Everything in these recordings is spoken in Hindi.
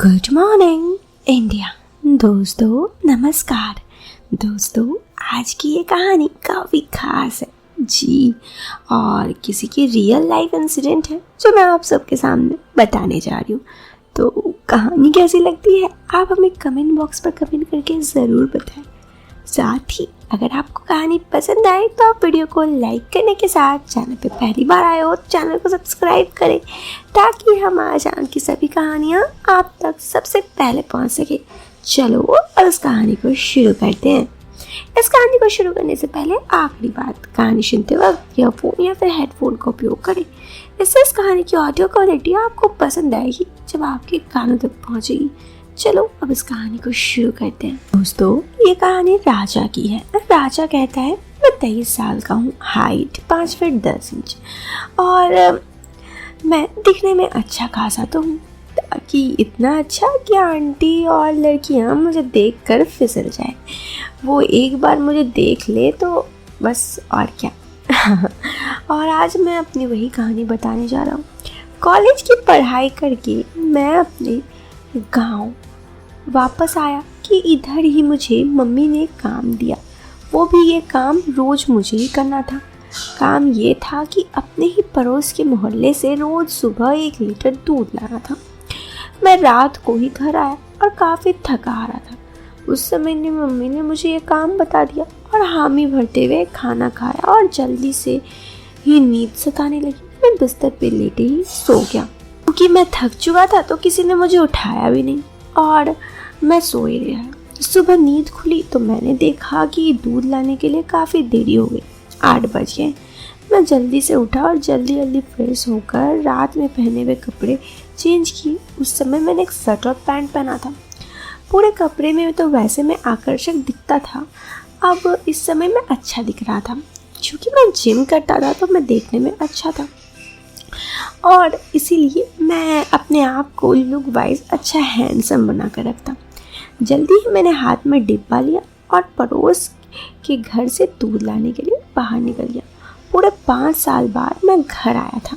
Good morning India. दोस्तों नमस्कार। दोस्तों आज की ये कहानी काफ़ी खास है जी, और किसी की रियल लाइफ इंसिडेंट है जो मैं आप सबके सामने बताने जा रही हूँ। तो कहानी कैसी लगती है आप हमें कमेंट बॉक्स पर कमेंट करके ज़रूर बताएं। साथ ही अगर आपको कहानी पसंद आए तो आप वीडियो को लाइक करने के साथ चैनल पे पहली बार आए हो तो चैनल को सब्सक्राइब करें ताकि हमारे चैनल की सभी कहानियाँ आप तक सबसे पहले पहुँच सके। चलो और इस कहानी को शुरू करते हैं। इस कहानी को शुरू करने से पहले आखिरी बात, कहानी सुनते वक्त ईयरफोन या फिर हेडफोन का उपयोग करें। इससे इस कहानी की ऑडियो क्वालिटी आपको पसंद आएगी जब आपके कानों तक पहुँचेगी। चलो अब इस कहानी को शुरू करते हैं। दोस्तों ये कहानी राजा की है। राजा कहता है मैं 23 साल का हूँ, हाइट 5 फीट 10 इंच और मैं दिखने में अच्छा खासा तो हूँ, ताकि इतना अच्छा कि आंटी और लड़कियाँ मुझे देखकर फिसल जाए। वो एक बार मुझे देख ले तो बस, और क्या। और आज मैं अपनी वही कहानी बताने जा रहा हूँ। कॉलेज की पढ़ाई करके मैं अपने गांव वापस आया कि इधर ही मुझे मम्मी ने काम दिया। वो भी ये काम रोज़ मुझे ही करना था। काम ये था कि अपने ही पड़ोस के मोहल्ले से रोज़ सुबह 1 लीटर दूध लाना था। मैं रात को ही घर आया और काफ़ी थका आ रहा था। उस समय मम्मी ने मुझे ये काम बता दिया और हामी भरते हुए खाना खाया और जल्दी से ही नींद सताने लगी। मैं बिस्तर पे लेटे ही सो गया क्योंकि मैं थक चुका था, तो किसी ने मुझे उठाया भी नहीं और मैं सोए रहा। सुबह नींद खुली तो मैंने देखा कि दूध लाने के लिए काफ़ी देरी हो गई, 8 बज गए। मैं जल्दी से उठा और जल्दी फ्रेश होकर रात में पहने हुए कपड़े चेंज किए। उस समय मैंने एक शर्ट और पैंट पहना था। पूरे कपड़े में तो वैसे मैं आकर्षक दिखता था, अब इस समय मैं अच्छा दिख रहा था। क्योंकि मैं जिम करता था तो मैं देखने में अच्छा था और इसीलिए मैं अपने आप को लुक वाइज अच्छा हैंडसम बना कर रखता। जल्दी ही मैंने हाथ में डिब्बा लिया और पड़ोस के घर से दूध लाने के लिए बाहर निकल गया। पूरे 5 साल बाद मैं घर आया था,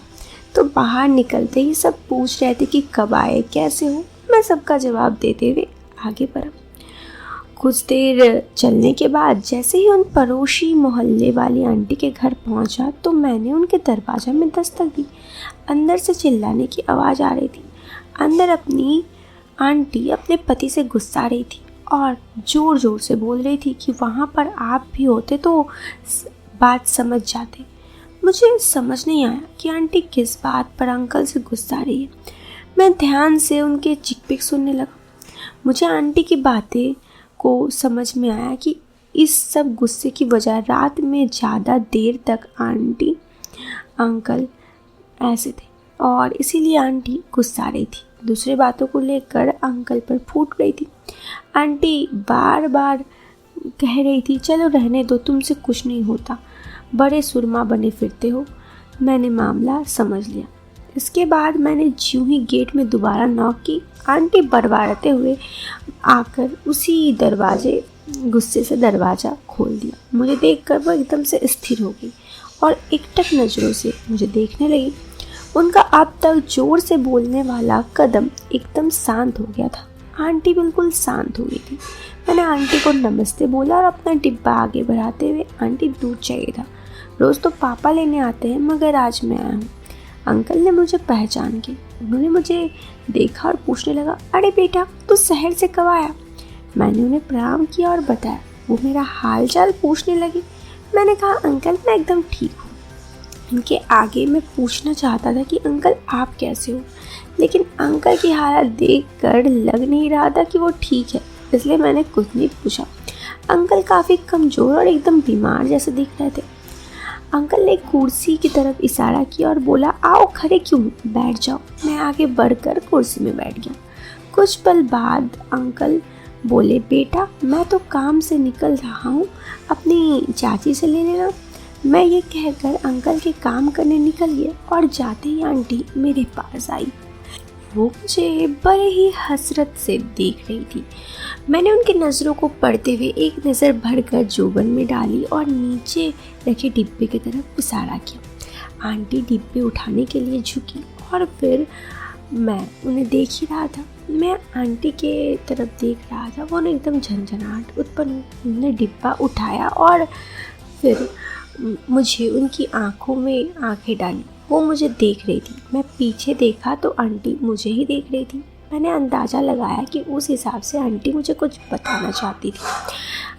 तो बाहर निकलते ही सब पूछ रहे थे कि कब आए, कैसे हो। मैं सबका जवाब देते हुए आगे बढ़ा। कुछ देर चलने के बाद जैसे ही उन पड़ोसी मोहल्ले वाली आंटी के घर पहुंचा तो मैंने उनके दरवाज़ा में दस्तक दी। अंदर से चिल्लाने की आवाज़ आ रही थी। अंदर अपनी आंटी अपने पति से गुस्सा रही थी और ज़ोर ज़ोर से बोल रही थी कि वहाँ पर आप भी होते तो बात समझ जाते। मुझे समझ नहीं आया कि आंटी किस बात पर अंकल से गुस्सा रही है। मैं ध्यान से उनके चिक-पिक सुनने लगा। मुझे आंटी की बातें को समझ में आया कि इस सब गुस्से की वजह रात में ज़्यादा देर तक आंटी अंकल ऐसे थे और इसीलिए आंटी गुस्सा रही थी। दूसरी बातों को लेकर अंकल पर फूट रही थी। आंटी बार बार कह रही थी चलो रहने दो, तुमसे कुछ नहीं होता, बड़े सुरमा बने फिरते हो। मैंने मामला समझ लिया। इसके बाद मैंने ज्यों ही गेट में दोबारा नॉक की, आंटी बड़बड़ाते हुए आकर उसी दरवाजे गुस्से से दरवाज़ा खोल दिया। मुझे देखकर वो एकदम से स्थिर हो गई और एकटक नज़रों से मुझे देखने लगी। उनका अब तक जोर से बोलने वाला कदम एकदम शांत हो गया था। आंटी बिल्कुल शांत हो गई थी। मैंने आंटी को नमस्ते बोला और अपना डिब्बा आगे बढ़ाते हुए, आंटी दूध चाहिए था, रोज़ तो पापा लेने आते हैं मगर आज मैं आया हूँ। अंकल ने मुझे पहचान की। उन्होंने मुझे देखा और पूछने लगा अरे बेटा तू शहर से कब आया। मैंने उन्हें प्रणाम किया और बताया। वो मेरा हाल चाल पूछने लगी। मैंने कहा अंकल मैं एकदम ठीक हूँ। इनके आगे मैं पूछना चाहता था कि अंकल आप कैसे हो, लेकिन अंकल की हालत देखकर लग नहीं रहा था कि वो ठीक है, इसलिए मैंने कुछ नहीं पूछा। अंकल काफ़ी कमज़ोर और एकदम बीमार जैसे दिख रहे थे। अंकल ने कुर्सी की तरफ इशारा किया और बोला आओ खड़े क्यों, बैठ जाओ। मैं आगे बढ़कर कुर्सी में बैठ गया। कुछ पल बाद अंकल बोले बेटा मैं तो काम से निकल रहा हूँ, अपनी चाची से ले लेना। मैं ये कहकर अंकल के काम करने निकल गया और जाते ही आंटी मेरे पास आई। वो मुझे बड़े ही हसरत से देख रही थी। मैंने उनकी नज़रों को पढ़ते हुए एक नज़र भरकर जोबन में डाली और नीचे रखे डिब्बे की तरफ इशारा किया। आंटी डिब्बे उठाने के लिए झुकी और फिर मैं उन्हें देख ही रहा था। मैं आंटी के तरफ देख रहा था, वो एकदम झंझनाहट उत्पन्न। उन्होंने डिब्बा उठाया और फिर मुझे उनकी आंखों में आंखें डाली। वो मुझे देख रही थी। मैं पीछे देखा तो आंटी मुझे ही देख रही थी। मैंने अंदाज़ा लगाया कि उस हिसाब से आंटी मुझे कुछ बताना चाहती थी।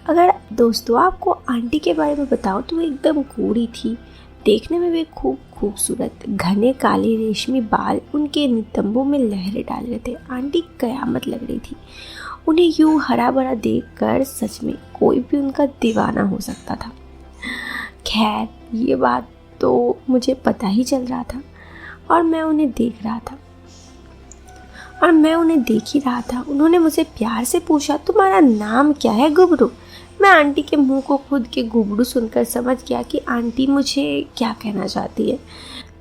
अगर दोस्तों आपको आंटी के बारे में बताओ तो वो एकदम गोरी थी, देखने में भी खूब खूबसूरत। घने काले रेशमी बाल उनके नितंबों में लहरें डाल रहे थे। आंटी कयामत लग रही थी। उन्हें यूँ हरा भरा देख कर सच में कोई भी उनका दीवाना हो सकता था। खैर, ये बात तो मुझे पता ही चल रहा था और मैं उन्हें देख ही रहा था। उन्होंने मुझे प्यार से पूछा, तुम्हारा नाम क्या है गुबरू? मैं आंटी के मुंह को खुद के गुबरू सुनकर समझ गया कि आंटी मुझे क्या कहना चाहती है।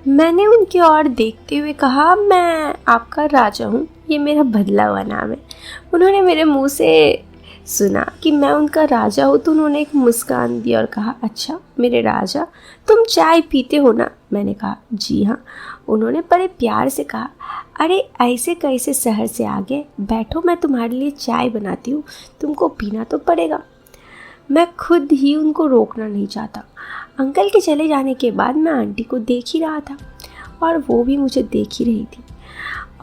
मैंने उनकी ओर देखते हुए कहा, मैं आपका राजा हूँ, ये मेरा बदला हुआ नाम है। उन्होंने मेरे मुंह से सुना कि मैं उनका राजा हूँ तो उन्होंने एक मुस्कान दी और कहा, अच्छा मेरे राजा, तुम चाय पीते हो ना? मैंने कहा, जी हाँ। उन्होंने बड़े प्यार से कहा, अरे ऐसे कैसे शहर से आ गए? बैठो, मैं तुम्हारे लिए चाय बनाती हूँ, तुमको पीना तो पड़ेगा। मैं खुद ही उनको रोकना नहीं चाहता। अंकल के चले जाने के बाद मैं आंटी को देख ही रहा था और वो भी मुझे देख ही रही थी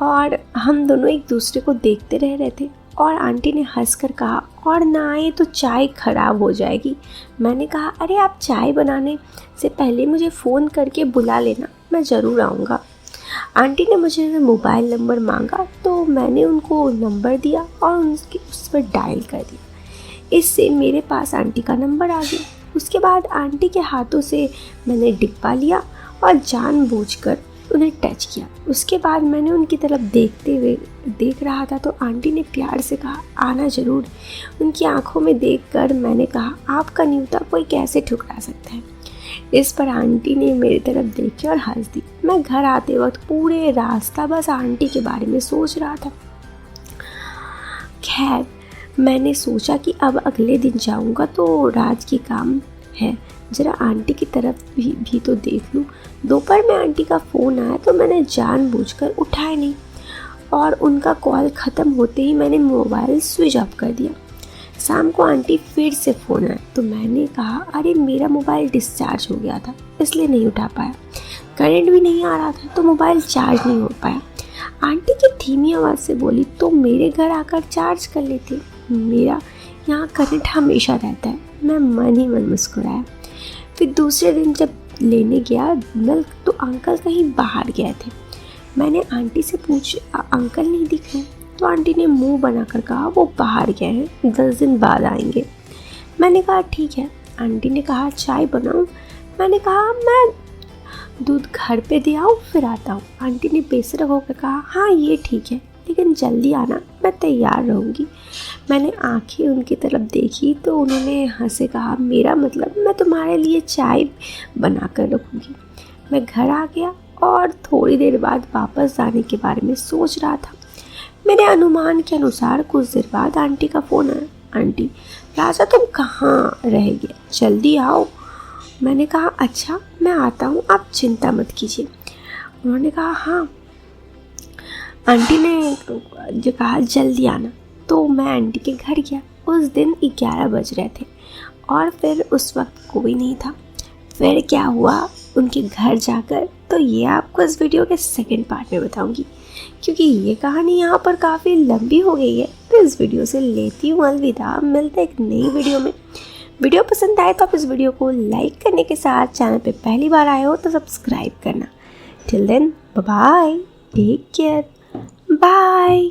और हम दोनों एक दूसरे को देखते रह रहे थे। और आंटी ने हंसकर कहा, और ना आए तो चाय खराब हो जाएगी। मैंने कहा, अरे आप चाय बनाने से पहले मुझे फ़ोन करके बुला लेना, मैं ज़रूर आऊँगा। आंटी ने मुझे मोबाइल नंबर मांगा तो मैंने उनको नंबर दिया और उस पर डायल कर दिया। इससे मेरे पास आंटी का नंबर आ गया। उसके बाद आंटी के हाथों से मैंने डिब्बा लिया और जानबूझकर उन्हें टच किया। उसके बाद मैंने उनकी तरफ देख रहा था तो आंटी ने प्यार से कहा, आना ज़रूर। उनकी आंखों में देखकर मैंने कहा, आपका न्योता कोई कैसे ठुकरा सकता है? इस पर आंटी ने मेरी तरफ देखी और हंस दी। मैं घर आते वक्त पूरे रास्ता बस आंटी के बारे में सोच रहा था। खैर, मैंने सोचा कि अब अगले दिन जाऊंगा तो राज की काम है, ज़रा आंटी की तरफ भी तो देख लूँ। दोपहर में आंटी का फ़ोन आया तो मैंने जानबूझकर उठाया नहीं और उनका कॉल ख़त्म होते ही मैंने मोबाइल स्विच ऑफ कर दिया। शाम को आंटी फिर से फ़ोन आया तो मैंने कहा, अरे मेरा मोबाइल डिस्चार्ज हो गया था इसलिए नहीं उठा पाया। करंट भी नहीं आ रहा था तो मोबाइल चार्ज नहीं हो पाया। आंटी की धीमी आवाज़ से बोली, तो मेरे घर आकर चार्ज कर लेते, मेरा यहाँ करंट हमेशा रहता है। मैं मन ही मन मुस्कुराया। फिर दूसरे दिन जब लेने गया नल तो अंकल कहीं बाहर गए थे। मैंने आंटी से पूछा, अंकल नहीं दिख रहे? तो आंटी ने मुंह बनाकर कहा, वो बाहर गए हैं, 10 दिन बाद आएंगे। मैंने कहा, ठीक है। आंटी ने कहा, चाय बनाऊं? मैंने कहा, मैं दूध घर पे दे आऊँ फिर आता हूँ। आंटी ने बेसरक होकर कहा, हाँ ये ठीक है, लेकिन जल्दी आना, मैं तैयार रहूँगी। मैंने आंखें उनकी तरफ देखी तो उन्होंने हंसे कहा, मेरा मतलब मैं तुम्हारे लिए चाय बना कर रखूँगी। मैं घर आ गया और थोड़ी देर बाद वापस जाने के बारे में सोच रहा था। मेरे अनुमान के अनुसार कुछ देर बाद आंटी का फ़ोन आया। आंटी, राजा तुम कहाँ रह गए, जल्दी आओ। मैंने कहा, अच्छा मैं आता हूँ, आप चिंता मत कीजिए। उन्होंने कहा, हाँ। आंटी ने जो कहा, जल्दी आना। तो मैं आंटी के घर गया। उस दिन 11 बज रहे थे और फिर उस वक्त कोई नहीं था। फिर क्या हुआ उनके घर जाकर, तो ये आपको इस वीडियो के सेकंड पार्ट में बताऊंगी, क्योंकि ये कहानी यहाँ पर काफ़ी लंबी हो गई है। तो इस वीडियो से लेती हूँ अलविदा, मिलते एक नई वीडियो में। वीडियो पसंद आए तो आप इस वीडियो को लाइक करने के साथ चैनल पे पहली बार आए हो तो सब्सक्राइब करना। Till then, bye bye, take care, bye.